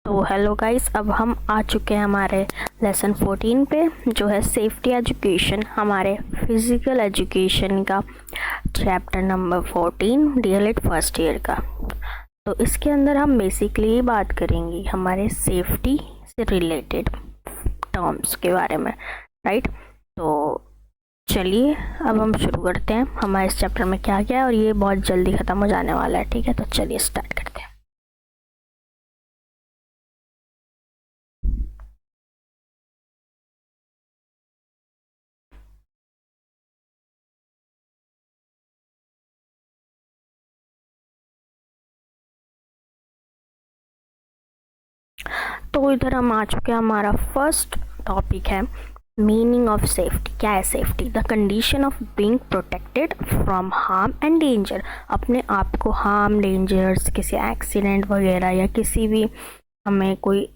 तो hello guys, अब हम आ चुके हैं हमारे लेसन 14 पे, जो है सेफ्टी एजुकेशन, हमारे फिज़िकल एजुकेशन का chapter number 14 DElEd first year का। तो इसके अंदर हम बेसिकली बात करेंगे हमारे सेफ्टी से रिलेटेड टर्म्स के बारे में, राइट। तो चलिए अब हम शुरू करते हैं हमारे इस चैप्टर में क्या क्या है, और ये बहुत जल्दी ख़त्म हो जाने वाला है, ठीक है। तो चलिए स्टार्ट करते हैं। तो इधर हम आ चुके हैं, हमारा फर्स्ट टॉपिक है मीनिंग ऑफ सेफ्टी। क्या है safety? The condition of being protected from harm and danger. अपने आप को हार्म, डेंजर्स, किसी एक्सीडेंट वगैरह या किसी भी हमें कोई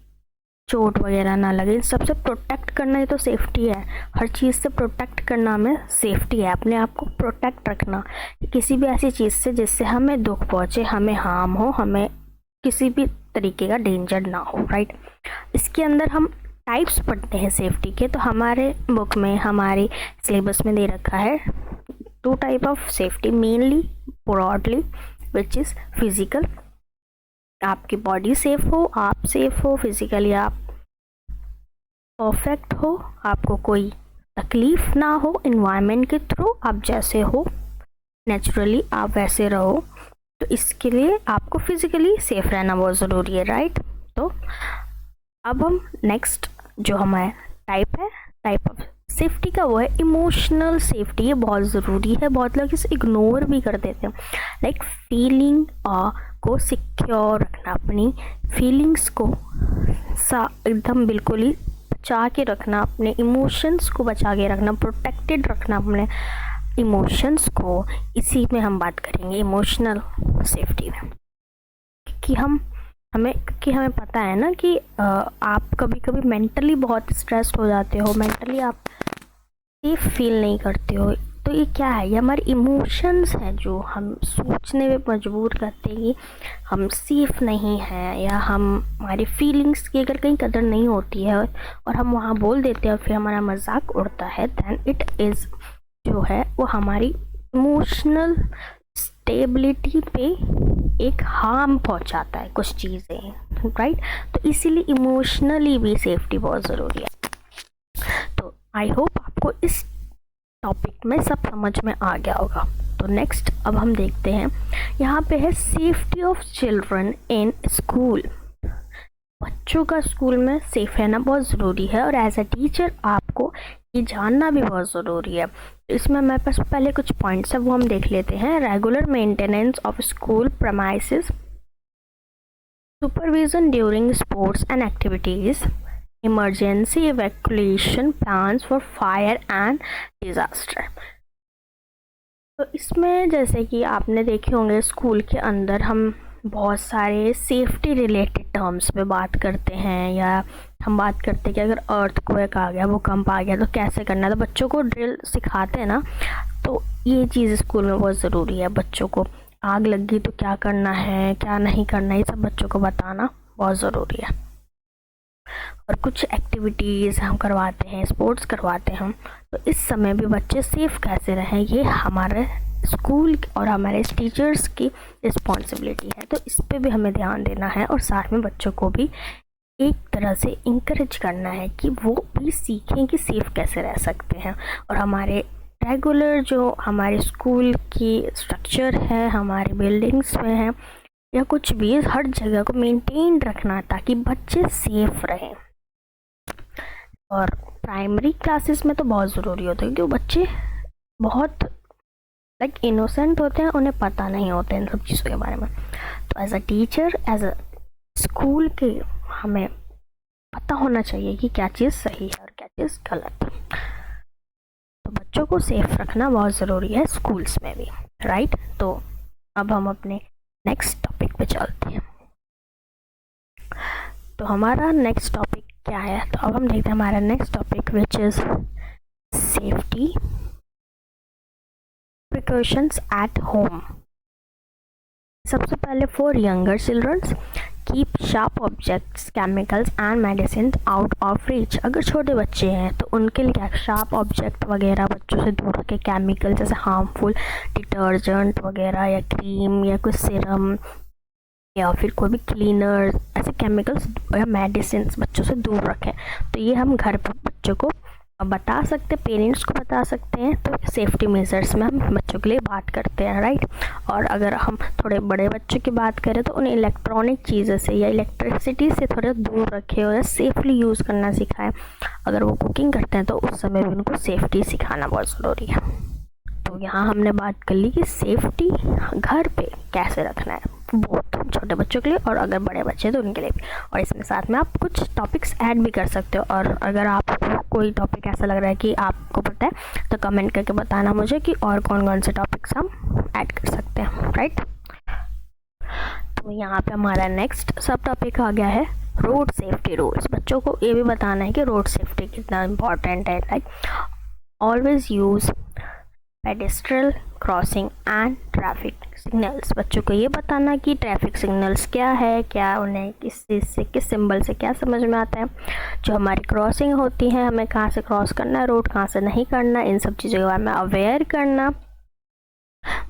चोट वगैरह ना लगे, इन सबसे प्रोटेक्ट करना ही तो सेफ्टी है। हर चीज़ से प्रोटेक्ट करना हमें सेफ्टी है, अपने आप को प्रोटेक्ट रखना किसी भी ऐसी चीज़ से जिससे हमें दुख पहुँचे, हमें हार्म हो, हमें किसी भी तरीके का डेंजर ना हो, राइट। इसके अंदर हम टाइप्स पढ़ते हैं सेफ्टी के। तो हमारे बुक में, हमारे सिलेबस में दे रखा है 2 type of safety mainly, broadly, which is physical, आपकी बॉडी सेफ हो, आप सेफ हो फिजिकली, आप परफेक्ट हो, आपको कोई तकलीफ ना हो, इन्वायरमेंट के थ्रू आप जैसे हो नेचुरली आप वैसे रहो। तो इसके लिए आपको फिजिकली सेफ रहना बहुत ज़रूरी है, राइट। तो अब हम नेक्स्ट जो हमारा टाइप ऑफ सेफ्टी का, वो है इमोशनल सेफ्टी। ये बहुत ज़रूरी है, बहुत लोग इसे इग्नोर भी कर देते हैं। लाइक फीलिंग को सिक्योर रखना, अपनी फीलिंग्स को एकदम बिल्कुल ही बचा के रखना, अपने इमोशंस को बचा के रखना, प्रोटेक्टेड रखना अपने इमोशंस को। इसी में हम बात करेंगे इमोशनल सेफ्टी में, कि हमें पता है ना कि आप कभी कभी मेंटली बहुत स्ट्रेस्ड हो जाते हो, मेंटली आप सेफ फील नहीं करते हो। तो ये क्या है? ये हमारे इमोशंस हैं जो हम सोचने में मजबूर करते हैं कि हम सेफ नहीं हैं, या हमारी फीलिंग्स की अगर कहीं कदर नहीं होती है और हम वहाँ बोल देते हैं और फिर हमारा मजाक उड़ता है, दैन इट इज़ जो है वो हमारी इमोशनल स्टेबिलिटी पे एक हार्म पहुंचाता है कुछ चीज़ें, राइट। तो इसीलिए इमोशनली भी सेफ्टी बहुत ज़रूरी है। तो आई होप आपको इस टॉपिक में सब समझ में आ गया होगा। तो नेक्स्ट अब हम देखते हैं, यहाँ पे है safety of children in school. बच्चों का स्कूल में सेफ रहना बहुत ज़रूरी है, और एज अ टीचर आपको ये जानना भी बहुत ज़रूरी है। इसमें हमारे पास पहले कुछ पॉइंट्स है, वो हम देख लेते हैं। Regular maintenance of school premises, supervision during sports and activities, emergency evacuation plans for fire and disaster. तो इसमें जैसे कि आपने देखे होंगे, स्कूल के अंदर हम बहुत सारे सेफ्टी रिलेटेड टर्म्स पे बात करते हैं, या हम बात करते हैं कि अगर अर्थक्वेक आ गया, भूकंप आ गया, तो कैसे करना है। तो बच्चों को ड्रिल सिखाते हैं ना, तो ये चीज़ स्कूल में बहुत ज़रूरी है। बच्चों को आग लग गई तो क्या करना है, क्या नहीं करना है, ये सब बच्चों को बताना बहुत ज़रूरी है। और कुछ एक्टिविटीज़ हम करवाते हैं, स्पोर्ट्स करवाते हैं हम, तो इस समय भी बच्चे सेफ कैसे रहें, ये हमारे स्कूल और हमारे टीचर्स की रिस्पॉन्सिबिलिटी है। तो इस पे भी हमें ध्यान देना है, और साथ में बच्चों को भी एक तरह से इंकरेज करना है कि वो भी सीखें कि सेफ कैसे रह सकते हैं। और हमारे रेगुलर जो हमारे स्कूल की स्ट्रक्चर है, हमारे बिल्डिंग्स में है, या कुछ भी, हर जगह को मेंटेन रखना ताकि बच्चे सेफ रहें। और प्राइमरी क्लासेस में तो बहुत ज़रूरी होता है, क्योंकि बच्चे बहुत इनोसेंट होते हैं, उन्हें पता नहीं होता इन सब चीज़ों के बारे में। तो as a teacher, as a school के, हमें पता होना चाहिए कि क्या चीज़ सही है और क्या चीज़ गलत है। तो बच्चों को सेफ रखना बहुत ज़रूरी है स्कूल्स में भी, राइट। तो अब हम अपने नेक्स्ट टॉपिक पे चलते हैं। तो हमारा नेक्स्ट टॉपिक क्या है? तो अब हम देखते हैं हमारा next topic, which is safety precautions at home. सबसे पहले for younger childrens, keep sharp objects, chemicals and medicine out of reach. अगर छोटे बच्चे हैं तो उनके लिए क्या, शार्प ऑब्जेक्ट वगैरह बच्चों से दूर रखें, केमिकल जैसे हार्मफुल डिटर्जेंट वगैरह या क्रीम या कोई सिरम या फिर कोई भी क्लीनर, ऐसे केमिकल्स या मेडिसिन बच्चों से दूर रखें। तो ये हम घर पर बच्चों को बता सकते, पेरेंट्स को बता सकते हैं। तो सेफ्टी मेजर्स में हम बच्चों के लिए बात करते हैं, राइट। और अगर हम थोड़े बड़े बच्चों की बात करें तो उन्हें इलेक्ट्रॉनिक चीज़ों से या इलेक्ट्रिसिटी से थोड़ा दूर रखें और सेफली यूज़ करना सिखाएं। अगर वो कुकिंग करते हैं तो उस समय भी उनको सेफ्टी सिखाना बहुत ज़रूरी है। तो यहाँ हमने बात कर ली कि सेफ्टी घर पे कैसे रखना है, बहुत छोटे बच्चों के लिए और अगर बड़े बच्चे तो उनके लिए भी। और इसमें साथ में आप कुछ टॉपिक्स ऐड भी कर सकते हो। और अगर आपको कोई टॉपिक ऐसा लग रहा है कि आपको पता है तो कमेंट करके बताना मुझे कि और कौन कौन से टॉपिक्स हम ऐड कर सकते हैं, राइट। तो यहाँ पे हमारा नेक्स्ट सब टॉपिक आ गया है रोड सेफ्टी रूल्स। बच्चों को ये भी बताना है कि रोड सेफ्टी कितना इम्पॉर्टेंट है, like always use pedestrian crossing and traffic signals. बच्चों को ये बताना कि ट्रैफिक सिग्नल्स क्या है, क्या उन्हें किस चीज़ से, किस सिंबल से क्या समझ में आता है। जो हमारी क्रॉसिंग होती है, हमें कहाँ से क्रॉस करना है रोड, कहाँ से नहीं करना, इन सब चीज़ों के बारे में अवेयर करना।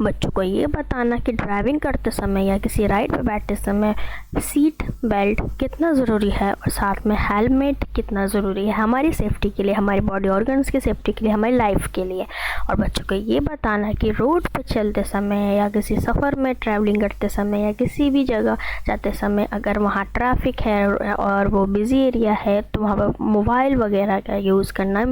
बच्चों को ये बताना कि ड्राइविंग करते समय या किसी राइड पे बैठते समय सीट बेल्ट कितना ज़रूरी है और साथ में हेलमेट कितना ज़रूरी है हमारी सेफ्टी के लिए, हमारी बॉडी ऑर्गन्स की सेफ्टी के लिए, हमारी लाइफ के लिए। और बच्चों को ये बताना कि रोड पे चलते समय या किसी सफ़र में ट्रैवलिंग करते समय या किसी भी जगह जाते समय अगर वहाँ ट्रैफिक है और वो बिज़ी एरिया है तो वहाँ पर मोबाइल वगैरह का यूज़ करना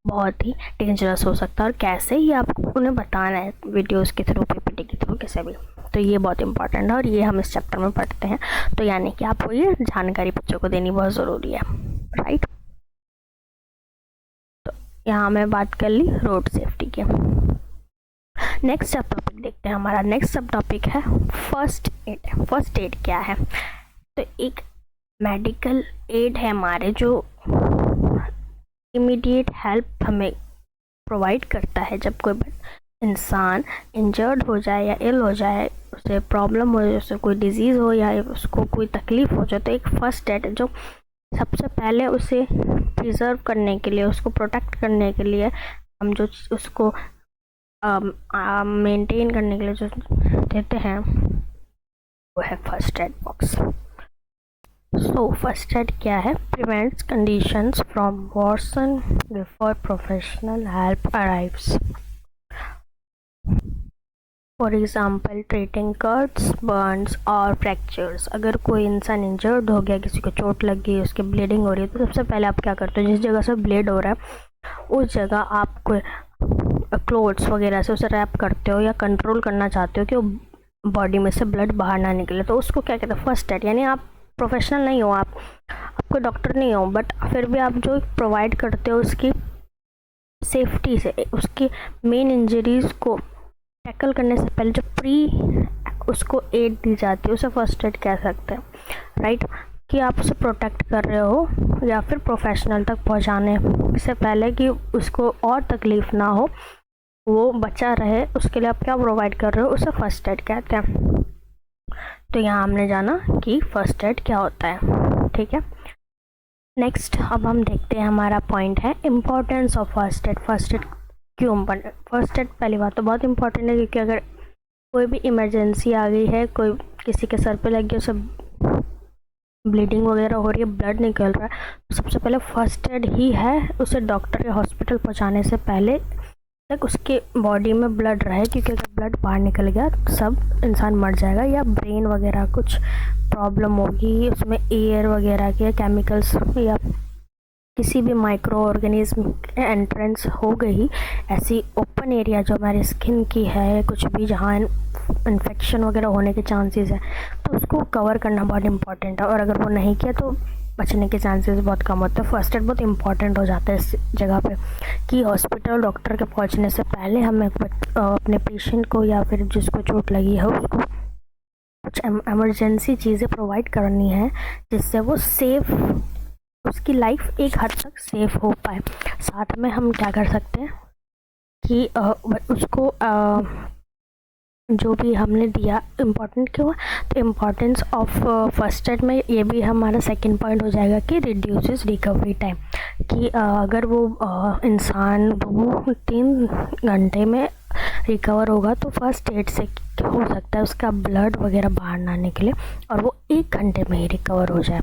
बहुत ही डेंजरस हो सकता है। और कैसे ही आपको उन्हें बताना है, वीडियोज़ के थ्रू, पीपीटी के थ्रू, कैसे भी। तो ये बहुत इंपॉर्टेंट है और ये हम इस चैप्टर में पढ़ते हैं। तो यानी कि आपको ये जानकारी बच्चों को देनी बहुत ज़रूरी है, राइट। तो यहाँ मैं बात कर ली रोड सेफ्टी के। नेक्स्ट सब टॉपिक देखते हैं। हमारा नेक्स्ट सब टॉपिक है फर्स्ट एड। फर्स्ट एड क्या है? तो एक मेडिकल एड है हमारे जो इमीडिएट हेल्प हमें प्रोवाइड करता है जब कोई इंसान इंजर्ड हो जाए या इल हो जाए, उसे प्रॉब्लम हो जाए, उसे कोई डिजीज़ हो या उसको कोई तकलीफ़ हो जाए, तो एक फ़र्स्ट एड जो सबसे पहले उसे प्रिजर्व करने के लिए, उसको प्रोटेक्ट करने के लिए, हम जो उसको मेंटेन करने के लिए जो देते हैं वो है first aid box. So first aid क्या है? Prevents conditions from worsen before professional help arrives. For example treating cuts, burns और फ्रैक्चर्स। अगर कोई इंसान इंजर्ड हो गया, किसी को चोट लग गई, उसकी ब्लीडिंग हो रही है, तो सबसे पहले आप क्या करते हो, जिस जगह से ब्लीड हो रहा है उस जगह आप कोई क्लोथ्स वगैरह से उसे रैप करते हो या कंट्रोल करना चाहते हो कि वो बॉडी में से ब्लड बाहर ना निकले, तो उसको क्या कहते हैं? First aid. यानी आप प्रोफेशनल नहीं हो, आप कोई डॉक्टर नहीं हो, बट फिर भी आप जो प्रोवाइड करते हो उसकी सेफ्टी से, उसकी मेन इंजरीज़ को टैकल करने से पहले जो उसको एड दी जाती है उसे फर्स्ट एड कह सकते हैं, राइट। कि आप उसे प्रोटेक्ट कर रहे हो या फिर प्रोफेशनल तक पहुंचाने से पहले कि उसको और तकलीफ़ ना हो, वो बचा रहे, उसके लिए आप क्या प्रोवाइड कर रहे हो, उसे फर्स्ट एड कहते हैं। तो यहाँ हमने जाना कि फर्स्ट एड क्या होता है, ठीक है। नेक्स्ट अब हम देखते हैं, हमारा पॉइंट है importance of first add. First aid क्यों इम्पोर्टेंट? फर्स्ट एड पहली बात तो बहुत इंपॉर्टेंट है क्योंकि अगर कोई भी इमरजेंसी आ गई है, कोई किसी के सर पे लग गया, उसे ब्लीडिंग वगैरह हो रही है, ब्लड निकल रहा है, तो सबसे पहले फर्स्ट एड ही है उसे डॉक्टर या हॉस्पिटल पहुंचाने से पहले तक उसके बॉडी में ब्लड रहे, क्योंकि अगर ब्लड बाहर निकल गया तो सब इंसान मर जाएगा या ब्रेन वगैरह कुछ प्रॉब्लम होगी, उसमें एयर वगैरह के केमिकल्स या किसी भी माइक्रो ऑर्गेनिज्म एंट्रेंस हो गई, ऐसी ओपन एरिया जो हमारी स्किन की है, कुछ भी जहाँ इन्फेक्शन वगैरह होने के चांसेस है, तो उसको कवर करना बहुत इंपॉर्टेंट है। और अगर वो नहीं किया तो बचने के चांसेस बहुत कम होते हैं। फर्स्ट एड बहुत इंपॉर्टेंट हो जाता है इस जगह पे कि हॉस्पिटल डॉक्टर के पहुंचने से पहले हमें अपने पेशेंट को या फिर जिसको चोट लगी है उसको कुछ एमरजेंसी चीज़ें प्रोवाइड करनी है जिससे वो सेफ, उसकी लाइफ एक हद तक सेफ हो पाए। साथ में हम क्या कर सकते हैं कि उसको जो भी हमने दिया इम्पॉर्टेंट क्यों है, तो इम्पॉर्टेंस ऑफ फर्स्ट एड में ये भी हमारा सेकंड पॉइंट हो जाएगा कि रिड्यूसेस रिकवरी टाइम, कि अगर वो इंसान 2-3 घंटे में रिकवर होगा तो फर्स्ट एड से हो सकता है उसका ब्लड वगैरह बाहर ना निकले और वो 1 घंटे में ही रिकवर हो जाए।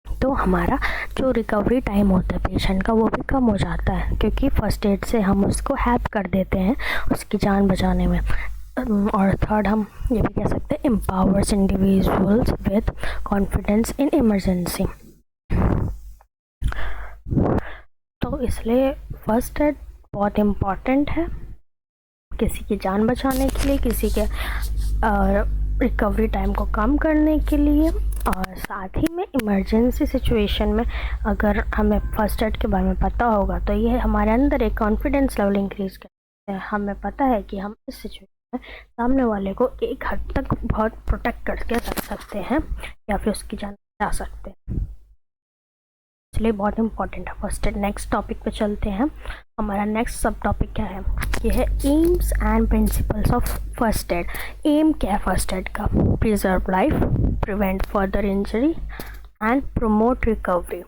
तो हमारा जो रिकवरी टाइम होता है पेशेंट का वो भी कम हो जाता है, क्योंकि फर्स्ट एड से हम उसको हेल्प कर देते हैं उसकी जान बचाने में। और थर्ड हम ये भी कह सकते हैं empowers individuals with confidence in emergency. तो इसलिए फर्स्ट एड बहुत इम्पॉर्टेंट है किसी की जान बचाने के लिए, किसी के रिकवरी टाइम को कम करने के लिए, और साथ ही में इमरजेंसी सिचुएशन में अगर हमें फर्स्ट एड के बारे में पता होगा तो ये हमारे अंदर एक कॉन्फिडेंस लेवल इंक्रीज करता है। हमें पता है कि हम इस सिचुएशन में सामने वाले को एक हद तक बहुत प्रोटेक्ट करके रख सकते हैं या फिर उसकी जान बचा सकते हैं, इसलिए बहुत इंपॉर्टेंट है फर्स्ट एड। नेक्स्ट टॉपिक पे चलते हैं। हमारा नेक्स्ट सब टॉपिक क्या है, ये है aims and principles of first aid. Aim क्या है फर्स्ट एड का? Preserve life, prevent further injury and promote recovery.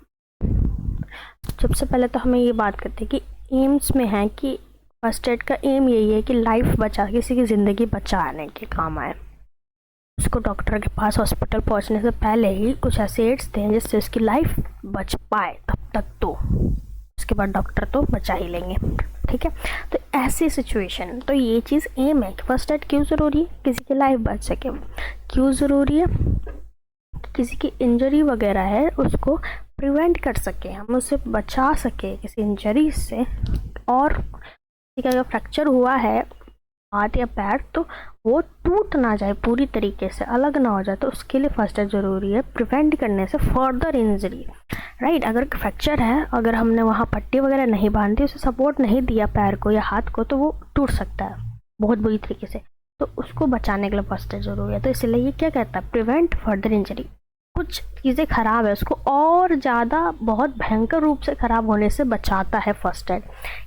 सबसे पहले तो हमें ये बात करते हैं कि एम्स में है कि फर्स्ट एड का एम यही है कि लाइफ बचा, किसी की ज़िंदगी बचाने के काम आए। उसको डॉक्टर के पास हॉस्पिटल पहुंचने से पहले ही कुछ ऐसे एड्स थे जिससे उसकी लाइफ बच पाए, तब तक तो उसके बाद डॉक्टर तो बचा ही लेंगे, ठीक है। तो ऐसी सिचुएशन, तो ये चीज़ एम है कि फर्स्ट एड क्यों ज़रूरी है, किसी की लाइफ बच सके। क्यों ज़रूरी है? किसी की इंजरी वगैरह है उसको प्रिवेंट कर सके, हम उसे बचा सके किसी इंजरी से, और किसी का अगर फ्रैक्चर हुआ है हाथ या पैर तो वो टूट ना जाए पूरी तरीके से, अलग ना हो जाए, तो उसके लिए फर्स्ट एड ज़रूरी है प्रिवेंट करने से फर्दर इंजरी, राइट। अगर फ्रैक्चर है, अगर हमने वहाँ पट्टी वगैरह नहीं बांधी, उसे सपोर्ट नहीं दिया पैर को या हाथ को, तो वो टूट सकता है बहुत बुरी तरीके से, तो उसको बचाने के लिए फर्स्ट एड ज़रूरी है। तो इसलिए ये क्या कहता है, प्रिवेंट फर्दर इंजरी। कुछ चीज़ें ख़राब है उसको और ज़्यादा बहुत भयंकर रूप से ख़राब होने से बचाता है फर्स्ट एड,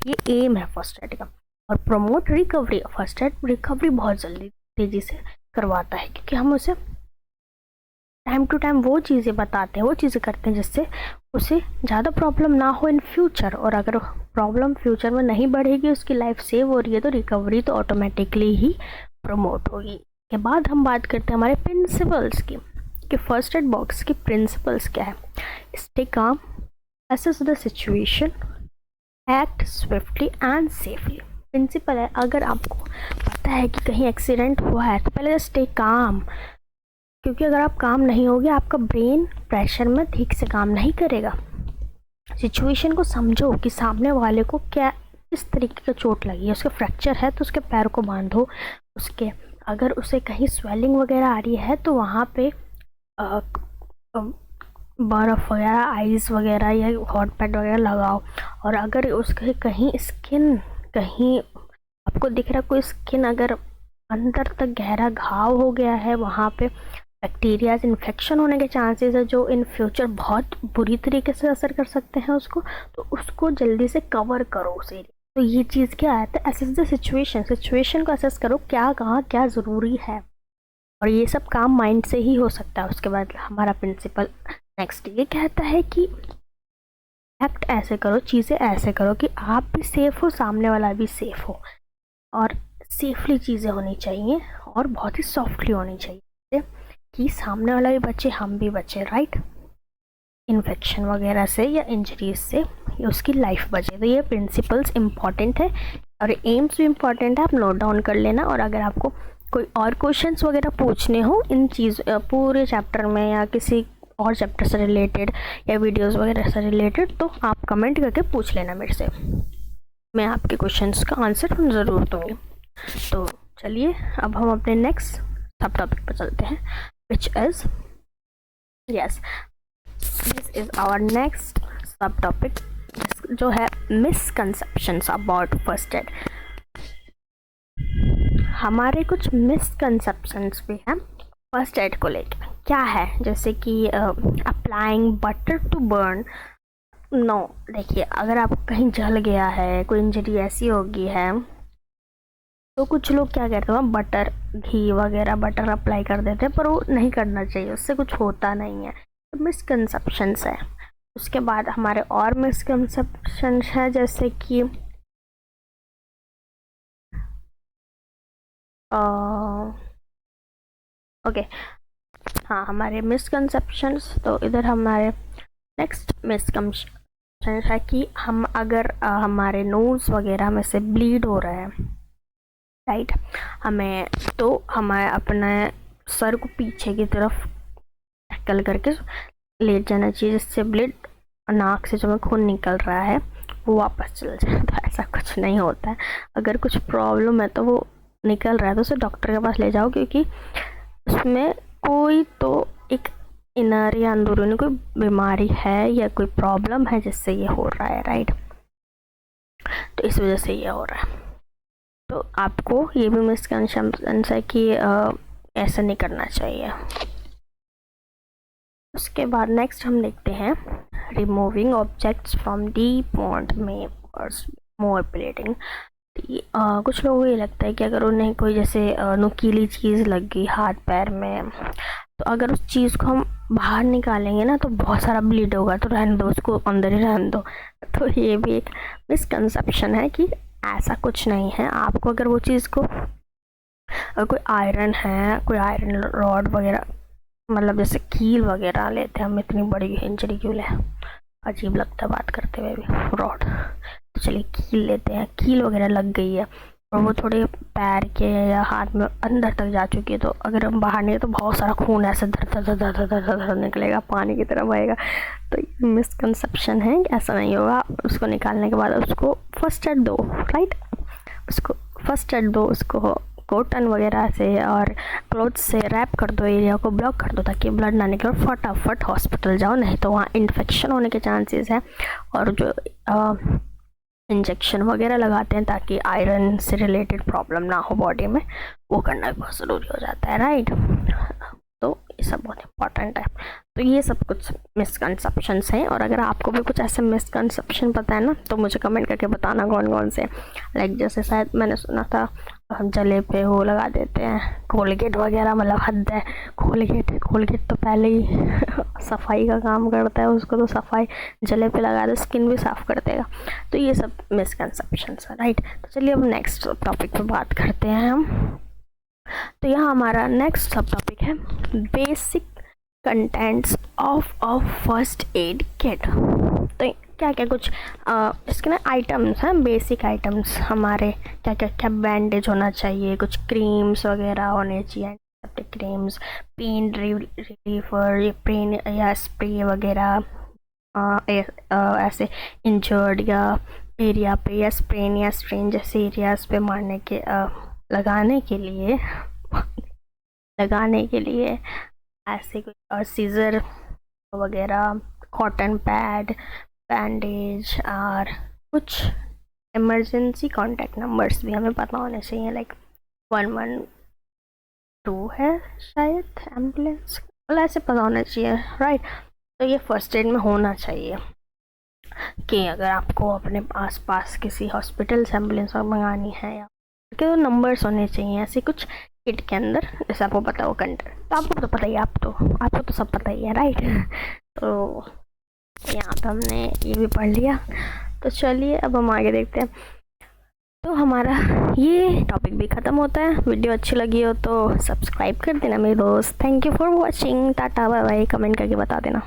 ये एम है फर्स्ट एड का। और promote recovery, first aid recovery बहुत जल्दी तेज़ी से करवाता है, क्योंकि हम उसे टाइम टू टाइम वो चीज़ें बताते हैं, वो चीज़ें करते हैं जिससे उसे ज़्यादा प्रॉब्लम ना हो इन फ्यूचर, और अगर प्रॉब्लम फ्यूचर में नहीं बढ़ेगी, उसकी लाइफ सेव हो रही है, तो रिकवरी तो ऑटोमेटिकली ही प्रमोट होगी। के बाद हम बात करते हैं हमारे प्रिंसिपल्स की, कि फर्स्ट एड बॉक्स की प्रिंसिपल्स क्या है। Stay calm, assess the situation, act swiftly and safely. Principle है, अगर आपको पता है कि कहीं एक्सीडेंट हुआ है तो पहले स्टे काम, क्योंकि अगर आप काम नहीं होगे आपका ब्रेन प्रेशर में ठीक से काम नहीं करेगा। सिचुएशन को समझो कि सामने वाले को क्या इस तरीके का चोट लगी है, उसका फ्रैक्चर है तो उसके पैर को बांधो, उसके अगर उसे कहीं स्वेलिंग वगैरह आ रही है तो वहाँ पे बर्फ़ वगैरह, आइस वगैरह या हॉट पैड वगैरह लगाओ। और अगर उसके कहीं स्किन, कहीं आपको दिख रहा कोई स्किन अगर अंदर तक गहरा घाव हो गया है, वहाँ पे बैक्टीरियाज इन्फेक्शन होने के चांसेस है जो इन फ्यूचर बहुत बुरी तरीके से असर कर सकते हैं उसको, तो उसको जल्दी से कवर करो उसे। तो ये चीज़ क्या है, तो असेस द सिचुएशन, सिचुएशन को असेस करो, क्या कहाँ क्या ज़रूरी है, और ये सब काम माइंड से ही हो सकता है। उसके बाद हमारा प्रिंसिपल नेक्स्ट ये कहता है कि एक्ट ऐसे करो, चीज़ें ऐसे करो कि आप भी सेफ़ हो, सामने वाला भी सेफ़ हो, और सेफली चीज़ें होनी चाहिए और बहुत ही सॉफ्टली होनी चाहिए कि सामने वाला भी बचे, हम भी बचे, राइट। इन्फेक्शन वगैरह से या इंजरीज से उसकी लाइफ बचे। तो ये प्रिंसिपल्स इम्पॉर्टेंट है और एम्स भी इम्पॉर्टेंट है, आप नोट डाउन कर लेना। और अगर आपको कोई और क्वेश्चंस वगैरह पूछने हो इन चीज़ पूरे चैप्टर में या किसी और चैप्टर से रिलेटेड या वीडियोस वगैरह से रिलेटेड, तो आप कमेंट करके पूछ लेना मेरे से, मैं आपके क्वेश्चंस का आंसर ज़रूर दूँगी। तो चलिए अब हम अपने नेक्स्ट सब टॉपिक पर चलते हैं, which is yes this is our next sub topic, जो है मिसकंसेप्शंस अबाउट फर्स्ट एड। हमारे कुछ मिसकंसेप्शंस भी हैं फर्स्ट एड को लेकर। क्या है, जैसे कि applying butter to burn. No, देखिए अगर आप कहीं जल गया है, कोई इंजरी ऐसी होगी है तो कुछ लोग क्या कहते हैं, बटर, घी वगैरह बटर अप्लाई कर देते हैं, पर वो नहीं करना चाहिए, उससे कुछ होता नहीं है। तो मिसकंसेप्शंस है। उसके बाद हमारे और मिसकंसेप्शंस है, जैसे कि ओके, हाँ, हमारे मिसकंसेप्शंस। तो इधर हमारे नेक्स्ट मिसकंसेप्शन है कि हम अगर हमारे नोज़ वगैरह में से ब्लीड हो रहा है, राइट, हमें अपने सर को पीछे की तरफ टैकल करके लेट जाना चाहिए, जिससे ब्लड नाक से जो में खून निकल रहा है वो वापस चल जाए। तो ऐसा कुछ नहीं होता है। अगर कुछ प्रॉब्लम है तो वो निकल रहा है तो उसे डॉक्टर के पास ले जाओ, क्योंकि उसमें कोई तो एक इनर या अंदरूनी कोई बीमारी है या कोई प्रॉब्लम है जिससे ये हो रहा है, राइट। तो इस वजह से ये हो रहा है। तो आपको ये भी मिसकंसेप्शन है कि ऐसा नहीं करना चाहिए। उसके बाद नेक्स्ट हम देखते हैं रिमूविंग ऑब्जेक्ट्स फ्रॉम डीप वॉन्ड में मोर ब्लीडिंग। कुछ लोगों को ये लगता है कि अगर उन्हें कोई जैसे नुकीली चीज़ लग गई हाथ पैर में, तो अगर उस चीज़ को हम बाहर निकालेंगे ना तो बहुत सारा ब्लीड होगा, तो रहने दो, उसको अंदर ही रहने दो। तो ये भी एक मिसकंसेप्शन है कि ऐसा कुछ नहीं है। आपको अगर वो चीज़ को, अगर कोई आयरन है, कोई आयरन रॉड वगैरह, मतलब जैसे कील वगैरह लेते हैं हम, इतनी बड़ी इंजरी क्यों ले, अजीब लगता है बात करते हुए भी, रॉड। तो चलिए कील लेते हैं, कील वगैरह लग गई है और वो थोड़े पैर के या हाथ में अंदर तक जा चुकी है, तो अगर हम बाहर नहीं तो बहुत सारा खून ऐसे धर धर धर धर धर धर निकलेगा, पानी की तरह बहेगा। तो ये मिसकंसेप्शन है, ऐसा नहीं होगा। उसको निकालने के बाद उसको फर्स्ट एड दो, राइट, उसको फर्स्ट एड दो, उसको कॉटन वगैरह से और क्लोथ से रैप कर दो, एरिया को ब्लॉक कर दो ताकि ब्लड ना निकले, फटाफट हॉस्पिटल जाओ, नहीं तो वहाँ इन्फेक्शन होने के चांसेस हैं। और जो इंजेक्शन वगैरह लगाते हैं ताकि आयरन से रिलेटेड प्रॉब्लम ना हो बॉडी में, वो करना भी बहुत ज़रूरी हो जाता है, राइट। तो ये सब बहुत इंपॉर्टेंट है। तो ये सब कुछ मिसकंसेप्शंस हैं, और अगर आपको भी कुछ ऐसे मिसकंसेप्शन पता है ना तो मुझे कमेंट करके बताना कौन कौन से। लाइक जैसे शायद मैंने सुना था हम जले पे वो लगा देते हैं कोलगेट वगैरह, मतलब हद है, कोलगेट तो पहले ही सफाई का काम करता है, उसको तो सफाई जले पे लगा दे, स्किन भी साफ़ कर देगा। तो ये सब मिसकंसेप्शंस है, राइट। तो चलिए अब नेक्स्ट टॉपिक पे बात करते हैं हम। तो यहाँ हमारा नेक्स्ट सब टॉपिक है basic contents of a first aid kit. तो क्या क्या कुछ इसके ना आइटम्स हैं, बेसिक आइटम्स हमारे, क्या क्या क्या बैंडेज होना चाहिए, कुछ क्रीम्स वगैरह होने चाहिए, एंटीसेप्टिक क्रीम्स, पेन रिलीफर, पेन या स्प्रे वगैरह, ऐसे इंजर्ड या एरिया पे या स्प्रेन या स्ट्रेन जैसे एरियाज पे मारने के लगाने के लिए ऐसे कुछ, और सीज़र वगैरह, कॉटन पैड, बैंडेज, और कुछ इमरजेंसी कॉन्टैक्ट नंबर्स भी हमें पता होने चाहिए, लाइक 112 है शायद एम्बुलेंस, मतलब ऐसे पता होना चाहिए, राइट। तो ये फर्स्ट एड में होना चाहिए कि अगर आपको अपने आसपास किसी हॉस्पिटल से एम्बुलेंस मंगानी है या के तो नंबर्स होने चाहिए ऐसे कुछ किट के अंदर, जैसे आपको पता हो कंटेंट, तो आपको तो पता ही है, आपको तो सब पता ही है, राइट। तो यहाँ पे हमने ये भी पढ़ लिया। तो चलिए अब हम आगे देखते हैं। तो हमारा ये टॉपिक भी ख़त्म होता है। वीडियो अच्छी लगी हो तो सब्सक्राइब कर देना मेरे दोस्त। Thank you for watching. Tata bye bye. Comment करके बता देना।